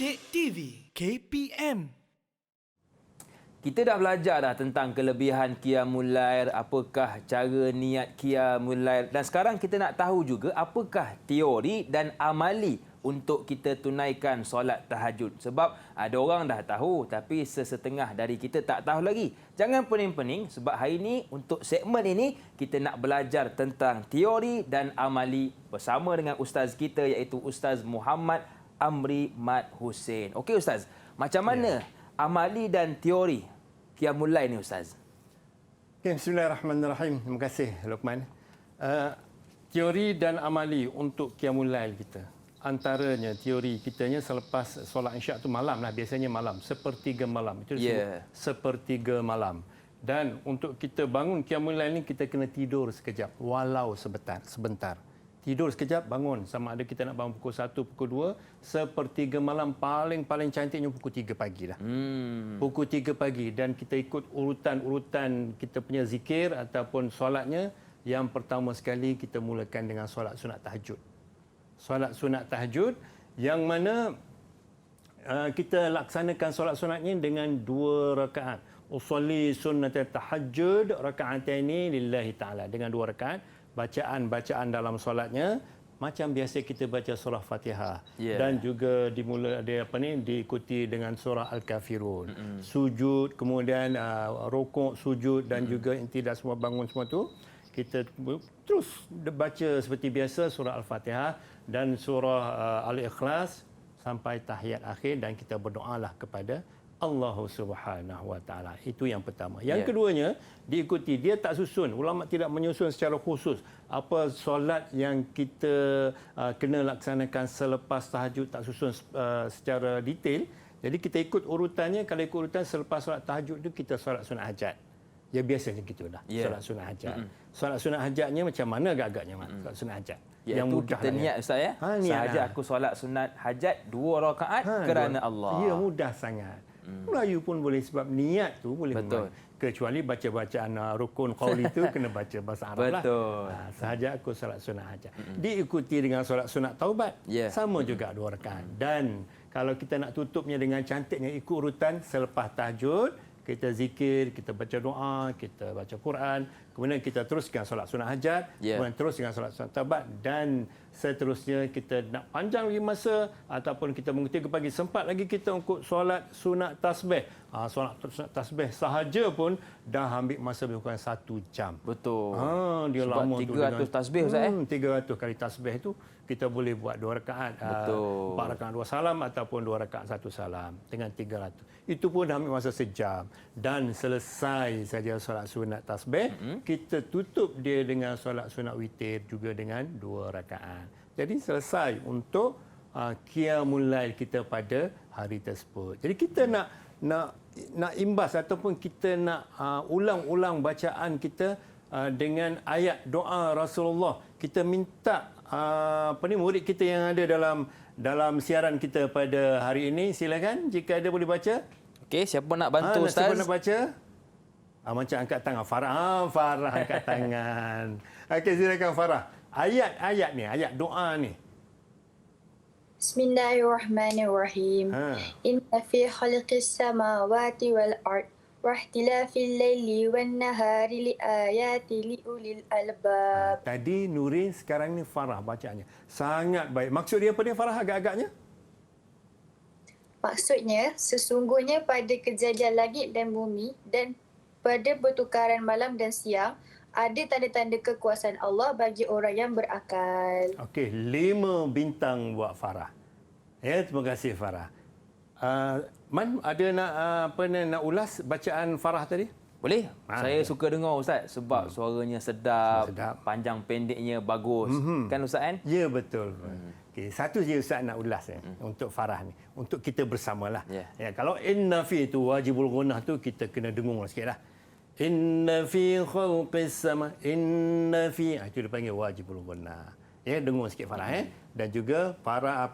Didik TV KPM. Kita dah belajar dah tentang kelebihan Qiyamul Lail, apakah cara niat Qiyamul Lail, dan sekarang kita nak tahu juga apakah teori dan amali untuk kita tunaikan solat tahajud. Sebab ada orang dah tahu tapi sesetengah dari kita tak tahu lagi. Jangan pening-pening sebab hari ini untuk segmen ini kita nak belajar tentang teori dan amali bersama dengan ustaz kita iaitu Ustaz Muhammad Amri Mat Hussein. Okey ustaz, macam mana amali dan teori Qiyamul Lail ni ustaz? Okay, bismillahirrahmanirrahim. Terima kasih Luqman. Teori dan amali untuk Qiyamul Lail kita. Antaranya teori kitanya selepas solat isyak tu malam lah, biasanya malam, sepertiga malam. Itu disebut sepertiga malam. Dan untuk kita bangun Qiyamul Lail ni kita kena tidur sekejap walau sebentar. Tidur sekejap, bangun. Sama ada kita nak bangun pukul 1, pukul 2. Sepertiga malam paling cantiknya pukul 3 pagi lah. Pukul 3 pagi. Dan kita ikut urutan-urutan kita punya zikir ataupun solatnya. Yang pertama sekali kita mulakan dengan solat sunat tahajud. Solat sunat tahajud yang mana kita laksanakan solat sunatnya dengan 2 rakaat. Usolli sunnat tahajud raka'ataini lillahi ta'ala. Dengan 2 rakaat. Bacaan dalam solatnya macam biasa kita baca surah Fatihah dan juga diikuti dengan surah Al-Kafirun. Sujud, kemudian rukuk, sujud dan juga intidah semua bangun semua tu kita terus baca seperti biasa surah Al-Fatihah dan surah Al-Ikhlas sampai tahiyat akhir dan kita berdoalah kepada Allah Subhanahu Wa Taala. Itu yang pertama. Yang keduanya diikuti, dia tak susun. Ulama tidak menyusun secara khusus apa solat yang kita kena laksanakan selepas tahajud, tak susun secara detail. Jadi kita ikut urutannya. Kalau ikut urutan selepas solat tahajud itu kita solat sunat hajat. Ya biasanya gitulah. Solat sunat hajat. Solat sunat hajatnya macam mana agak-agaknya solat sunat hajat? Yang mudah kita niat ustaz ya. Sahaja aku solat sunat hajat 2 rakaat kerana Allah. Ya, mudah sangat. Melayu pun boleh sebab niat tu boleh membuat. Kecuali baca-bacaan rukun qauli itu kena baca bahasa Arab lah. Sahaja aku solat sunat hajat. Diikuti dengan solat sunat taubat. Sama juga 2 rakaat. Dan kalau kita nak tutupnya dengan cantiknya ikut urutan selepas tahajud, kita zikir, kita baca doa, kita baca Quran, kemudian kita teruskan solat sunat hajat, kemudian terus dengan solat sunat taubat dan seterusnya kita nak panjang lagi masa ataupun kita mungkin 3 pagi sempat lagi kita untuk solat sunat tasbih. Solat sunat tasbih sahaja pun dah ambil masa lebih kurang 1 jam. Betul. Dia sebab lama 300 tu dengan tasbih ustaz 300 kali tasbih itu kita boleh buat 2 rakaat. 4 rakaat 2 salam ataupun 2 rakaat 1 salam dengan 300. Itu pun dah ambil masa sejam dan selesai saja solat sunat tasbih, kita tutup dia dengan solat sunat witir juga dengan 2 rakaat. Jadi selesai untuk Qiyamul Lail kita pada hari tersebut. Jadi kita nak imbas ataupun kita nak ulang-ulang bacaan kita dengan ayat doa Rasulullah. Kita minta murid kita yang ada dalam siaran kita pada hari ini, silakan jika ada boleh baca. Okey, siapa nak bantu ustaz? Siapa nak baca? Macam angkat tangan Farah. Farah angkat tangan. Okey, silakan Farah. Ayat ni, ayat doa ni. Bismillahirrahmanirrahim. Inna fi khalqis samawati wal ard wa ihtilafil laili wan nahari liayati liulil albab. Tadi Nurin, sekarang ni Farah bacanya. Sangat baik. Maksud dia apa dia Farah agak-agaknya? Maksudnya, sesungguhnya pada kejadian langit dan bumi dan pada pertukaran malam dan siang, ada tanda-tanda kekuasaan Allah bagi orang yang berakal. Okey, 5 bintang buat Farah. Ya, terima kasih Farah. Man, ada nak ulas bacaan Farah tadi? Boleh. Saya suka dengar ustaz sebab suaranya sedap, panjang pendeknya bagus. Kan ustaz kan? Ya, betul. Okay, satu je ustaz nak ulas untuk Farah ni. Untuk kita bersamalah. Ya, kalau inna fi tu wajibul gunnah tu kita kena dengung sikitlah. Inna fi khalqis sama inna fi itu dipanggil wajibul gunnah. Ya, dengung sikit Farah dan juga para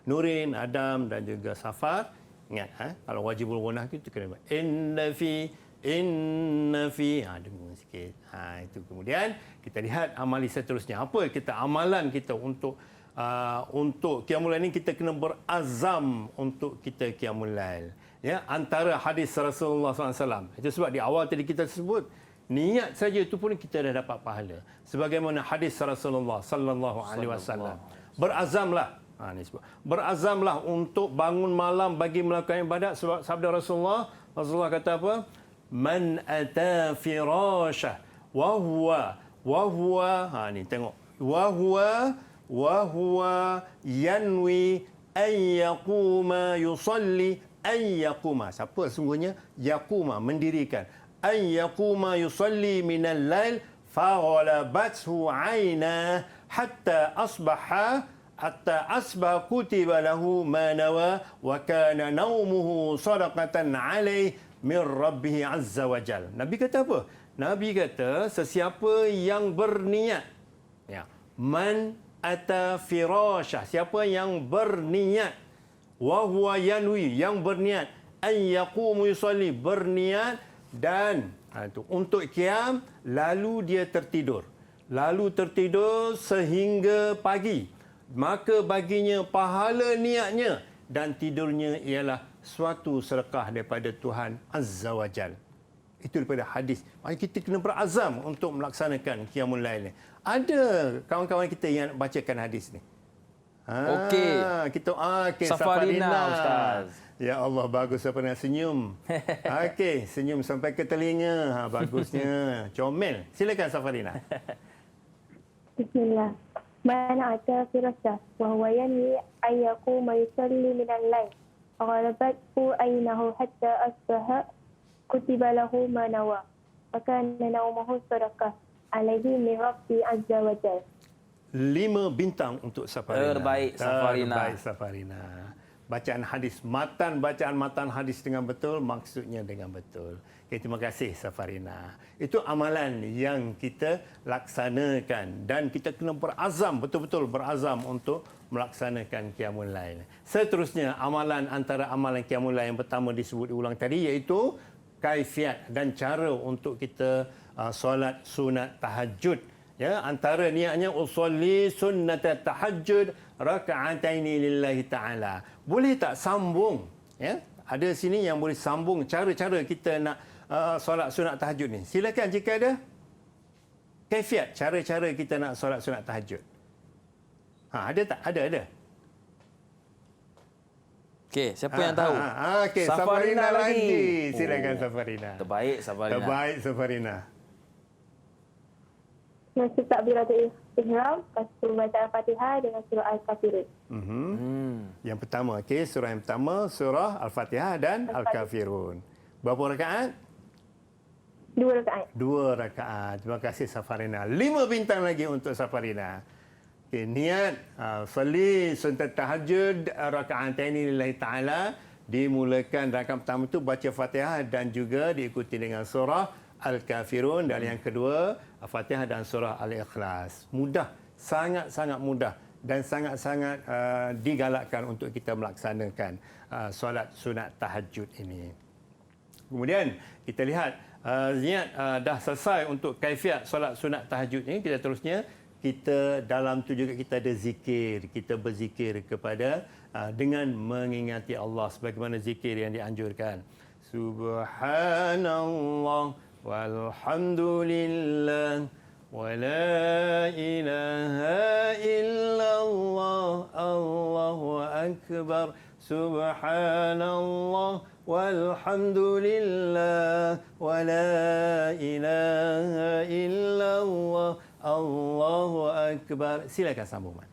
Nurin, Adam dan juga Safar. Ingat kalau wajibul gunnah itu kena inna fi dengung sikit. Itu kemudian kita lihat amali seterusnya. Apa kita amalan kita untuk untuk qiyamul lail ni kita kena berazam untuk kita qiyamul lail. Ya, antara hadis Rasulullah SAW. Itu sebab di awal tadi kita sebut niat saja itu pun kita dah dapat pahala. Sebagaimana hadis Rasulullah sallallahu alaihi wasallam. Berazamlah. Ni sebut. Berazamlah untuk bangun malam bagi melakukan ibadat sebab sabda Rasulullah kata apa? Man ata firashah wa huwa ni tengok. Wa huwa yanwi an yaquma yusalli an yaquma. Siapa sungguhnya? Yaquma, mendirikan. An yaquma yusalli minal lail faghalabathu 'ainah hatta asbah kutiba lahu ma nawa wa kana naumuhu sadaqatan 'alaihi min rabbih 'azza wa jal. Nabi kata apa? Nabi kata sesiapa yang berniat, ya, man ata firashah, siapa yang berniat, wa huwa yanwi, yang berniat, an yaqumu yusalli, berniat dan itu untuk qiyam, lalu dia tertidur sehingga pagi, maka baginya pahala niatnya dan tidurnya ialah suatu sedekah daripada Tuhan Azza wa Jal. Itu daripada hadis. Maka kita kena berazam untuk melaksanakan qiyamul lail ni. Ada kawan-kawan kita yang bacakan hadis ni. Okey. Kita Safarina, Ustaz. Ya Allah, bagus Safarina senyum. Okey, senyum sampai ke telinga. Bagusnya. Comel. Silakan Safarina. Bismillah. Man ata firasah wa huwa yanwi an yaquma yusalli min al-lail. Faghalabathu aynahu hatta asbaha kutiba lahu ma nawa. Wa kana naumuhu sadaqah alaihi min rabbi azza wa jalla. 5 bintang untuk Safarina. Terbaik Safarina. Terbaik Safarina. Bacaan hadis, bacaan matan hadis dengan betul, maksudnya dengan betul. Okay, terima kasih Safarina. Itu amalan yang kita laksanakan dan kita kena berazam, betul-betul berazam untuk melaksanakan qiyamul lail. Seterusnya, antara amalan qiyamul lail yang pertama disebut diulang tadi iaitu kaifiat dan cara untuk kita solat sunat tahajud. Ya, antara niatnya usolli sunnat tahajud raka'ataini lillahi ta'ala. Boleh tak sambung? Ya, ada sini yang boleh sambung cara-cara kita nak solat sunat tahajud ni. Silakan jika ada kaifiat cara-cara kita nak solat sunat tahajud. Ada tak? Ada. Okey, siapa yang tahu? Okey, Safarina lagi. Silakan Safarina. Terbaik Safarina. Masa takbiratul ihram, surah Al-Fatihah dengan surah Al-Kafirun. Yang pertama, surah yang pertama, surah Al-Fatihah dan Al-Kafirun. Berapa rakaat? 2 rakaat. 2 rakaat. Terima kasih Safarina. 5 bintang lagi untuk Safarina. Niat salli sunat tahajud raka'ataini lillahi ta'ala, dimulakan rakaat pertama itu baca Fatihah dan juga diikuti dengan surah Al-Kafirun, dan yang kedua Al-Fatihah dan surah Al-Ikhlas. Mudah, sangat-sangat mudah dan sangat-sangat digalakkan untuk kita melaksanakan solat sunat tahajud ini. Kemudian kita lihat niat dah selesai untuk kaifiat solat sunat tahajud ini. Kita terusnya, kita dalam tu juga kita ada zikir. Kita berzikir kepada dengan mengingati Allah sebagaimana zikir yang dianjurkan. Subhanallah walhamdulillah wa la ilaha illallah Allahu akbar. Subhanallah walhamdulillah wa la ilaha illallah Allahu akbar. Silakan sambung, Man.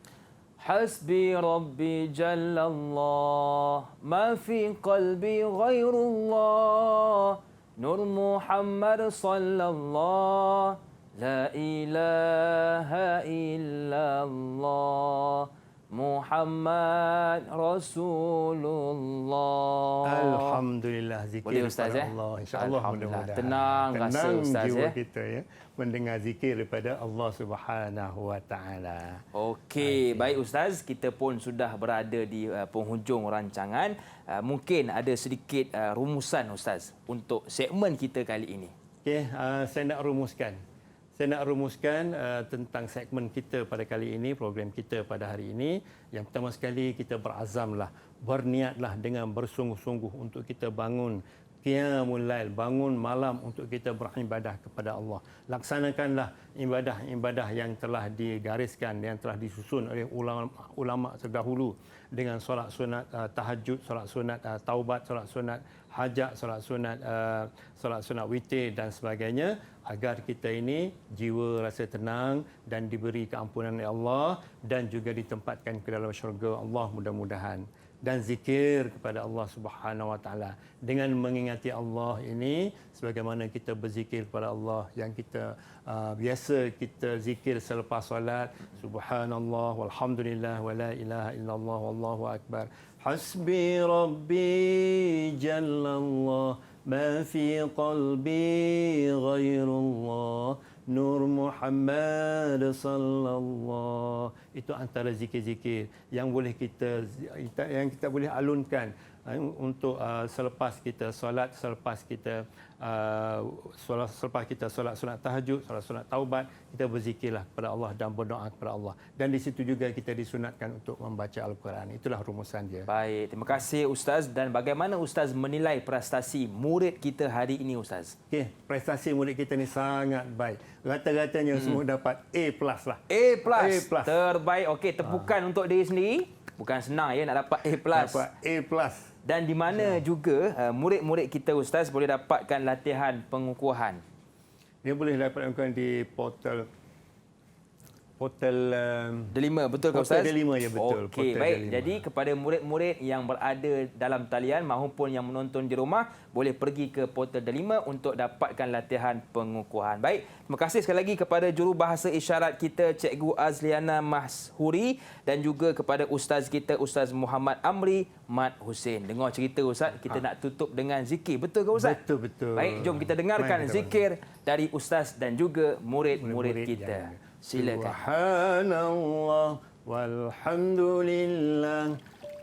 Hasbi Rabbi Jallallah, ma fi qalbi ghairullah, Nur Muhammad sallallahu, la ilaha illallah, Muhammad Rasulullah. Alhamdulillah, zikir boleh Ustaz, kepada Allah. InsyaAllah mudah-mudahan. Tenang rasa Ustaz, jiwa kita mendengar zikir daripada Allah Subhanahu Wa Taala. Okey, baik Ustaz, kita pun sudah berada di penghujung rancangan. Mungkin ada sedikit rumusan Ustaz untuk segmen kita kali ini. Okey, saya nak rumuskan. saya nak rumuskan tentang segmen kita pada kali ini, program kita pada hari ini. Yang pertama sekali, kita berazamlah, berniatlah dengan bersungguh-sungguh untuk kita bangun qiyamul lail, bangun malam untuk kita beribadah kepada Allah. Laksanakanlah ibadah-ibadah yang telah digariskan, yang telah disusun oleh ulama terdahulu dengan solat sunat tahajud, solat sunat taubat, solat sunat hajat, solat sunat witir dan sebagainya, agar kita ini jiwa rasa tenang dan diberi keampunan oleh Allah dan juga ditempatkan ke dalam syurga Allah mudah-mudahan. Dan zikir kepada Allah Subhanahu Wa Taala, dengan mengingati Allah ini sebagaimana kita berzikir kepada Allah yang kita biasa kita zikir selepas solat, subhanallah walhamdulillah wala ilaha illallah wallahu akbar, hasbi rabbi jallallah ma fi qalbi ghairullah Nur Muhammad sallallahu. Itu antara zikir-zikir yang kita boleh alunkan untuk selepas kita solat, selepas kita solat sunat tahajud, solat sunat taubat, kita berzikirlah kepada Allah dan berdoa kepada Allah. Dan di situ juga kita disunatkan untuk membaca Al-Quran. Itulah rumusan dia. Baik, terima kasih Ustaz. Dan bagaimana Ustaz menilai prestasi murid kita hari ini, Ustaz? Okey, prestasi murid kita ni sangat baik. Rata-ratanya semua dapat A+ lah. A+. A+. Terbaik. Okey, tepukan untuk diri sendiri. Bukan senang ya nak dapat A+. Dapat A+. Dan di mana juga murid-murid kita, Ustaz, boleh dapatkan latihan pengukuhan? Dia boleh dapatkan di portal Delima, betul ke Portal Ustaz? Delima, ya betul. Okey, Portal baik. Delima. Jadi kepada murid-murid yang berada dalam talian maupun yang menonton di rumah, boleh pergi ke Portal Delima untuk dapatkan latihan pengukuhan. Baik, terima kasih sekali lagi kepada jurubahasa isyarat kita, Cikgu Azliana Mashuri, dan juga kepada Ustaz kita, Ustaz Muhammad Amri Mat Hussein. Dengar cerita Ustaz, kita nak tutup dengan zikir. Betul ke Ustaz? Betul, betul. Baik, jom kita dengarkan zikir dari Ustaz dan juga murid-murid kita. Silakan. Subhanallah walhamdulillah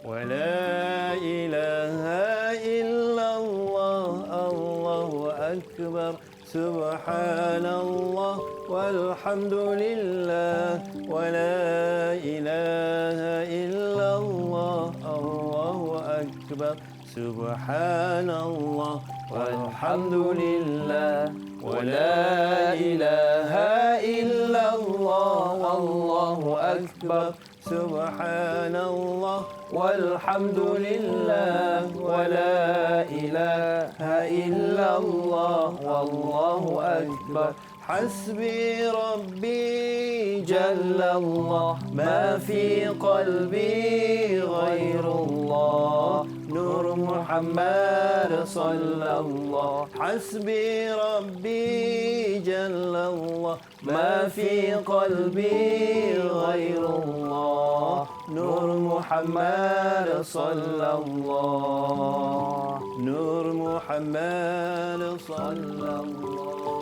wa la ilaha illallah Allahu akbar. Subhanallah walhamdulillah wa la ilaha illallah Allahu akbar. Subhanallah walhamdulillah wa la ilaha illallah Allahu akbar. Subhanallah walhamdulillah wa la ilaha illallah wallahu akbar. Hasbi rabbi jallallah ma fi qalbi ghairullah Nur Muhammad sallallahu. Hasbi rabbi jallallah ma fi qalbi ghairullah Nur Muhammad sallallahu. Nur Muhammad sallallahu.